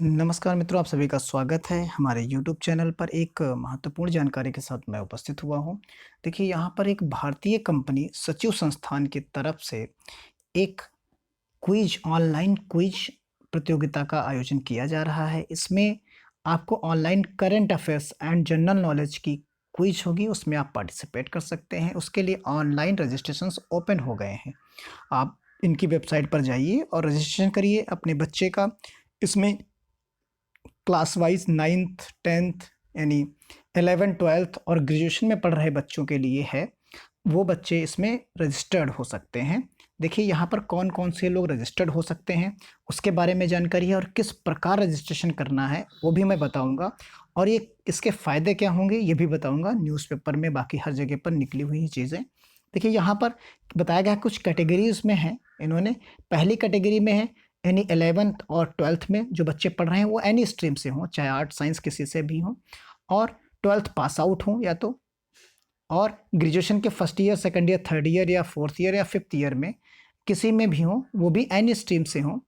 नमस्कार मित्रों, आप सभी का स्वागत है हमारे यूट्यूब चैनल पर। एक महत्वपूर्ण जानकारी के साथ मैं उपस्थित हुआ हूँ। देखिए, यहाँ पर एक भारतीय कंपनी सचिव संस्थान की तरफ से एक ऑनलाइन क्विज प्रतियोगिता का आयोजन किया जा रहा है। इसमें आपको online current affairs and general knowledge की क्विज होगी, उसमें आप पार्टिसिपेट कर सकते हैं। उसके लिए ऑनलाइन रजिस्ट्रेशंस ओपन हो गए हैं। आप इनकी वेबसाइट पर जाइए और रजिस्ट्रेशन करिए अपने बच्चे का। इसमें क्लास वाइज 9th 10th यानी 11th 12th और ग्रेजुएशन में पढ़ रहे बच्चों के लिए है, वो बच्चे इसमें रजिस्टर्ड हो सकते हैं। देखिए, यहाँ पर कौन-कौन से लोग रजिस्टर्ड हो सकते हैं, उसके बारे में जानकारी है और किस प्रकार रजिस्ट्रेशन करना है, वो भी मैं बताऊँगा। और ये इसके फ़ायदे क्या होंगे, ये भी बताऊँगा। न्यूज़पेपर में, बाकी हर जगह पर निकली हुई चीज़ें। देखिए, यहाँ पर बताया गया कुछ कैटेगरीज़ में हैं इन्होंने। पहली कैटेगरी में है यानी 11th और 12th में जो बच्चे पढ़ रहे हैं वो एनी स्ट्रीम से हों, चाहे आर्ट साइंस किसी से भी हों, और 12th पास आउट हों या तो, और ग्रेजुएशन के first year, second year, third year या फोर्थ ईयर या फिफ्थ ईयर में किसी में भी हों, वो भी एनी स्ट्रीम से हों,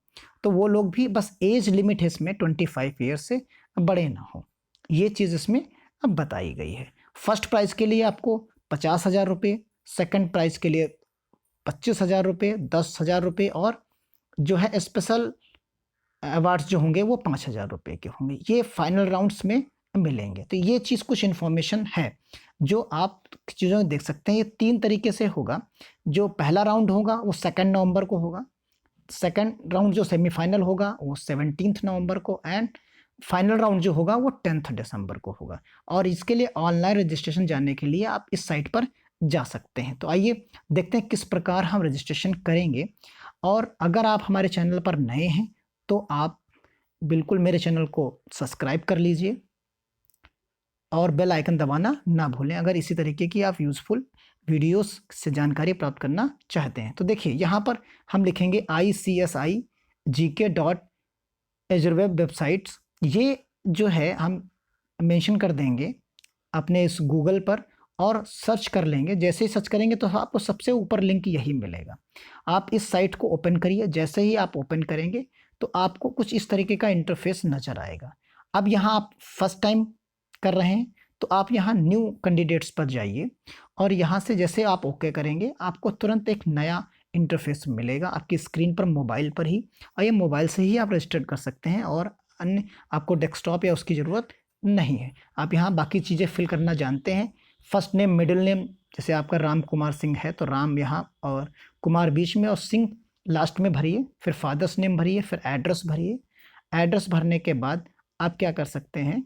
तो वो लोग भी, बस एज लिमिट है इसमें 25 ईयर से बड़े ना हों। ये चीज़ इसमें अब बताई गई है। फर्स्ट प्राइज़ के लिए आपको 50,000 रुपये, सेकंड प्राइज़ के लिए 25,000 रुपये, 10,000 रुपये, और जो है स्पेशल अवार्ड्स जो होंगे वो 5,000 रुपये के होंगे। ये फाइनल राउंड्स में मिलेंगे। तो ये चीज़ कुछ इन्फॉर्मेशन है जो आप चीज़ों में देख सकते हैं। ये 3 तरीके से होगा। जो पहला राउंड होगा वो 2 नवंबर को होगा। सेकंड राउंड जो सेमीफाइनल होगा वो 17 नवंबर को, एंड फाइनल राउंड जो होगा वो 10 दिसंबर को होगा। और इसके लिए ऑनलाइन रजिस्ट्रेशन जानने के लिए आप इस साइट पर जा सकते हैं। तो आइए देखते हैं किस प्रकार हम रजिस्ट्रेशन करेंगे। और अगर आप हमारे चैनल पर नए हैं तो आप बिल्कुल मेरे चैनल को सब्सक्राइब कर लीजिए और बेल आइकन दबाना ना भूलें अगर इसी तरीके की आप यूज़फुल वीडियोस से जानकारी प्राप्त करना चाहते हैं। तो देखिए, यहाँ पर हम लिखेंगे ICSI-GK.Azureweb वेबसाइट्स। ये जो है हम मेंशन कर देंगे अपने इस गूगल पर और सर्च कर लेंगे। जैसे ही सर्च करेंगे तो आपको सबसे ऊपर लिंक यही मिलेगा। आप इस साइट को ओपन करिए। जैसे ही आप ओपन करेंगे तो आपको कुछ इस तरीके का इंटरफेस नज़र आएगा। अब यहाँ आप फर्स्ट टाइम कर रहे हैं तो आप यहाँ न्यू कैंडिडेट्स पर जाइए और यहाँ से जैसे आप ओके करेंगे आपको तुरंत एक नया इंटरफेस मिलेगा आपकी स्क्रीन पर, मोबाइल पर ही। और ये मोबाइल से ही आप रजिस्टर कर सकते हैं और अन्य आपको डेस्कटॉप या उसकी ज़रूरत नहीं है। आप यहाँ बाकी चीज़ें फिल करना जानते हैं। फर्स्ट नेम, मिडिल नेम, जैसे आपका राम कुमार सिंह है तो राम यहाँ और कुमार बीच में और सिंह लास्ट में भरिए। फिर फादर्स नेम भरिए, फिर एड्रेस भरिए। एड्रेस भरने के बाद आप क्या कर सकते हैं,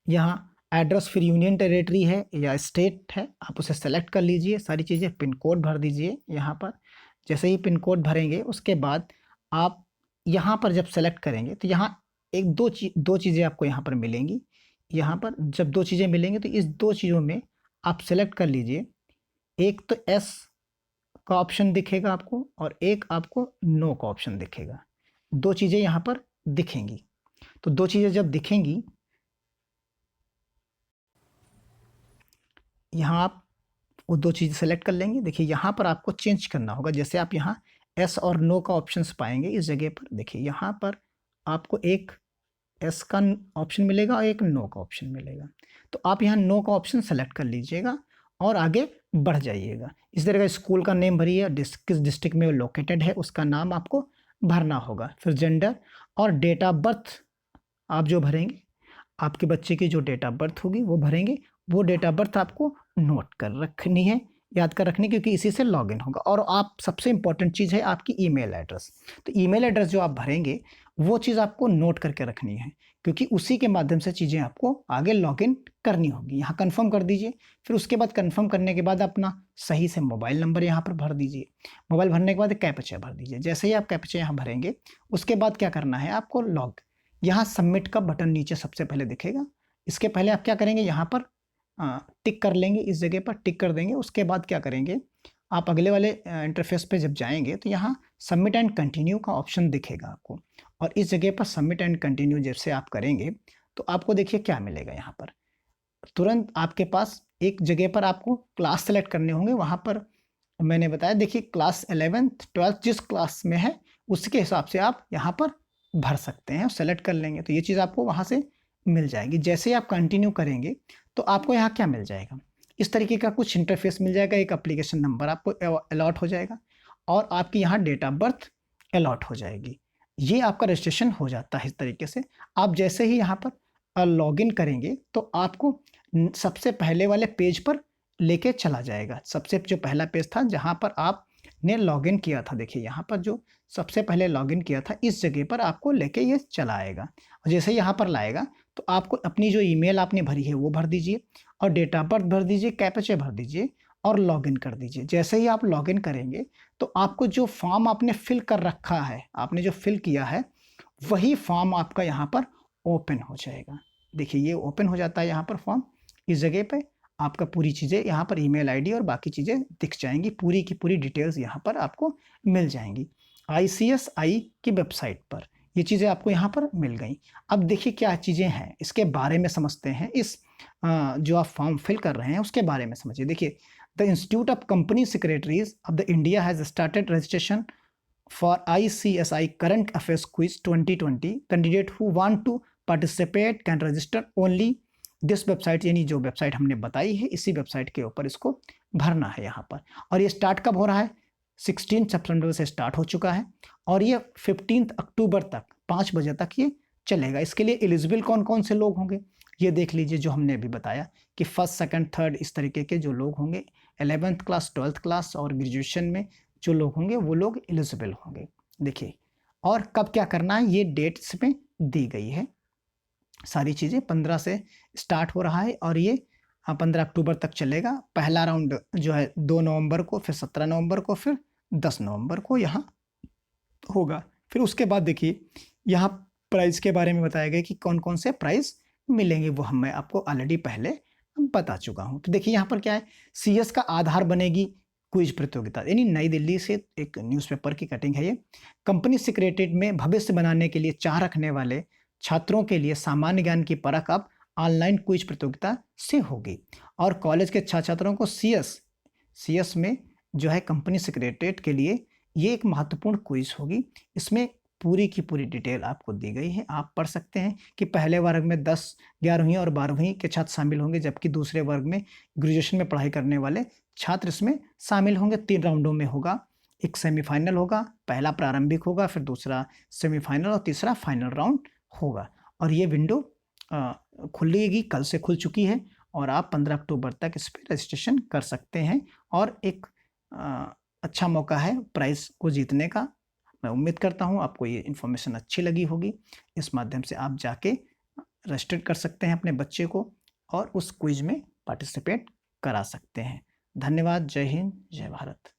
यहाँ एड्रेस फिर यूनियन टेरेटरी है या स्टेट है, आप उसे सेलेक्ट कर लीजिए। सारी चीज़ें, पिन कोड भर दीजिए यहाँ पर। जैसे ही पिन कोड भरेंगे उसके बाद आप यहाँ पर जब सेलेक्ट करेंगे तो यहाँ एक दो चीज़ें आपको यहाँ पर मिलेंगी। यहाँ पर जब 2 चीज़ें मिलेंगी तो इस 2 चीज़ों में आप सेलेक्ट कर लीजिए। एक तो एस का ऑप्शन दिखेगा आपको और एक आपको नो का ऑप्शन दिखेगा। 2 चीज़ें यहाँ पर दिखेंगी। तो 2 चीज़ें जब दिखेंगी, यहाँ आप वो 2 चीज़ें सेलेक्ट कर लेंगे। देखिए, यहाँ पर आपको चेंज करना होगा। जैसे आप यहाँ एस और नो का ऑप्शंस पाएँगे इस जगह पर। देखिए, यहाँ पर आपको एक एस का ऑप्शन मिलेगा और एक नो का ऑप्शन मिलेगा। तो आप यहाँ नो का ऑप्शन सेलेक्ट कर लीजिएगा और आगे बढ़ जाइएगा। इस तरह का स्कूल का नेम भरिए, किस डिस्ट्रिक्ट में वो लोकेटेड है उसका नाम आपको भरना होगा। फिर जेंडर और डेट ऑफ बर्थ आप जो भरेंगे, आपके बच्चे की जो डेट ऑफ बर्थ होगी वो भरेंगे। वो डेट ऑफ बर्थ आपको नोट कर रखनी है, याद कर रखनी, क्योंकि इसी से लॉगिन होगा। और आप सबसे इम्पोर्टेंट चीज़ है आपकी ईमेल एड्रेस। तो ईमेल एड्रेस जो आप भरेंगे वो चीज़ आपको नोट करके रखनी है, क्योंकि उसी के माध्यम से चीज़ें आपको आगे लॉगिन करनी होगी। यहाँ कन्फर्म कर दीजिए। फिर उसके बाद कन्फर्म करने के बाद अपना सही से मोबाइल नंबर यहाँ पर भर दीजिए। मोबाइल भरने के बाद कैप्चा भर दीजिए। जैसे ही आप कैप्चा यहाँ भरेंगे उसके बाद क्या करना है आपको, यहाँ सबमिट का बटन नीचे सबसे पहले दिखेगा। इसके पहले आप क्या करेंगे, यहाँ पर टिक कर लेंगे। इस जगह पर टिक कर देंगे। उसके बाद क्या करेंगे, आप अगले वाले इंटरफेस पे जब जाएंगे तो यहाँ सबमिट एंड कंटिन्यू का ऑप्शन दिखेगा आपको। और इस जगह पर सबमिट एंड कंटिन्यू जैसे आप करेंगे तो आपको देखिए क्या मिलेगा। यहाँ पर तुरंत आपके पास एक जगह पर आपको क्लास सेलेक्ट करने होंगे। वहाँ पर मैंने बताया, देखिए क्लास 11th 12th जिस क्लास में है उसके हिसाब से आप यहाँ पर भर सकते हैं और सेलेक्ट कर लेंगे, तो ये चीज़ आपको वहाँ से मिल जाएगी। जैसे ही आप कंटिन्यू करेंगे तो आपको यहाँ क्या मिल जाएगा, इस तरीके का कुछ इंटरफेस मिल जाएगा, एक एप्लीकेशन नंबर आपको अलॉट हो जाएगा और आपकी यहाँ डेट ऑफ बर्थ अलॉट हो जाएगी। ये आपका रजिस्ट्रेशन हो जाता है इस तरीके से। आप जैसे ही यहाँ पर लॉगिन करेंगे तो आपको सबसे पहले वाले पेज पर लेके चला जाएगा। सबसे जो पहला पेज था जहाँ पर आपने लॉगिन किया था, देखिए यहाँ पर जो सबसे पहले लॉगिन किया था इस जगह पर आपको लेके ये चला आएगा। और जैसे ही यहाँ पर लाएगा तो आपको अपनी जो ईमेल आपने भरी है वो भर दीजिए और डेट ऑफ बर्थ भर दीजिए, कैप्चा भर दीजिए और लॉगिन कर दीजिए। जैसे ही आप लॉगिन करेंगे तो आपको जो फॉर्म आपने फिल कर रखा है, आपने जो फिल किया है वही फॉर्म आपका यहाँ पर ओपन हो जाएगा। देखिए ये ओपन हो जाता है यहाँ पर फॉर्म, इस जगह पे आपका पूरी चीज़ें यहाँ पर ईमेल आईडी और बाकी चीज़ें दिख जाएंगी, पूरी की पूरी डिटेल्स यहाँ पर आपको मिल जाएंगी ICSI की वेबसाइट पर। ये चीज़ें आपको यहाँ पर मिल गई। अब देखिए क्या चीज़ें हैं इसके बारे में समझते हैं। इस जो आप फॉर्म फिल कर रहे हैं उसके बारे में समझिए। देखिए, the institute of company secretaries of the India has started registration for ICSI Current Affairs Quiz 2020. Candidate who want to participate can register only this website, यानी जो वेबसाइट हमने बताई है इसी वेबसाइट के ऊपर इसको भरना है यहाँ पर। और ये स्टार्ट कब हो रहा है, 16 सितंबर से स्टार्ट हो चुका है और ये 15 अक्टूबर तक 5 बजे तक ये चलेगा। इसके लिए एलिजिबल कौन कौन से लोग होंगे ये देख लीजिए, जो हमने अभी बताया कि फर्स्ट सेकंड थर्ड इस तरीके के जो लोग होंगे, 11th क्लास 12th क्लास और ग्रेजुएशन में जो लोग होंगे वो लोग एलिजिबल होंगे। देखिए, और कब क्या करना है ये डेट इसमें दी गई है, सारी चीज़ें 15 से स्टार्ट हो रहा है और ये 15 अक्टूबर तक चलेगा। पहला राउंड जो है 2 नवंबर को, फिर 17 नवंबर को, फिर 10 नवंबर को यहाँ होगा। फिर उसके बाद देखिए यहाँ प्राइज़ के बारे में बताया गया कि कौन कौन से प्राइज़ मिलेंगे, वो मैं आपको ऑलरेडी पहले बता चुका हूँ। तो देखिए यहाँ पर क्या है, CS का आधार बनेगी क्विज प्रतियोगिता, यानी नई दिल्ली से एक न्यूज़पेपर की कटिंग है ये। कंपनी सेक्रेटरीट में भविष्य बनाने के लिए चाह रखने वाले छात्रों के लिए सामान्य ज्ञान की परख अब ऑनलाइन क्विज प्रतियोगिता से होगी और कॉलेज के छात्रों को CS में जो है कंपनी सेक्रेटरीट के लिए ये एक महत्वपूर्ण क्विज होगी। इसमें पूरी की पूरी डिटेल आपको दी गई है, आप पढ़ सकते हैं कि पहले वर्ग में 10, 11वीं और 12वीं के छात्र शामिल होंगे, जबकि दूसरे वर्ग में ग्रेजुएशन में पढ़ाई करने वाले छात्र इसमें शामिल होंगे। 3 राउंडों में होगा, एक सेमीफाइनल होगा, पहला प्रारंभिक होगा, फिर दूसरा सेमीफाइनल और तीसरा फाइनल राउंड होगा। और ये विंडो खुलेगी, कल से खुल चुकी है और आप 15 अक्टूबर तक इस पर रजिस्ट्रेशन कर सकते हैं और एक अच्छा मौका है प्राइज़ को जीतने का। मैं उम्मीद करता हूँ आपको ये इन्फॉर्मेशन अच्छी लगी होगी। इस माध्यम से आप जाके रजिस्टर कर सकते हैं अपने बच्चे को और उस क्विज में पार्टिसिपेट करा सकते हैं। धन्यवाद। जय हिंद, जय भारत।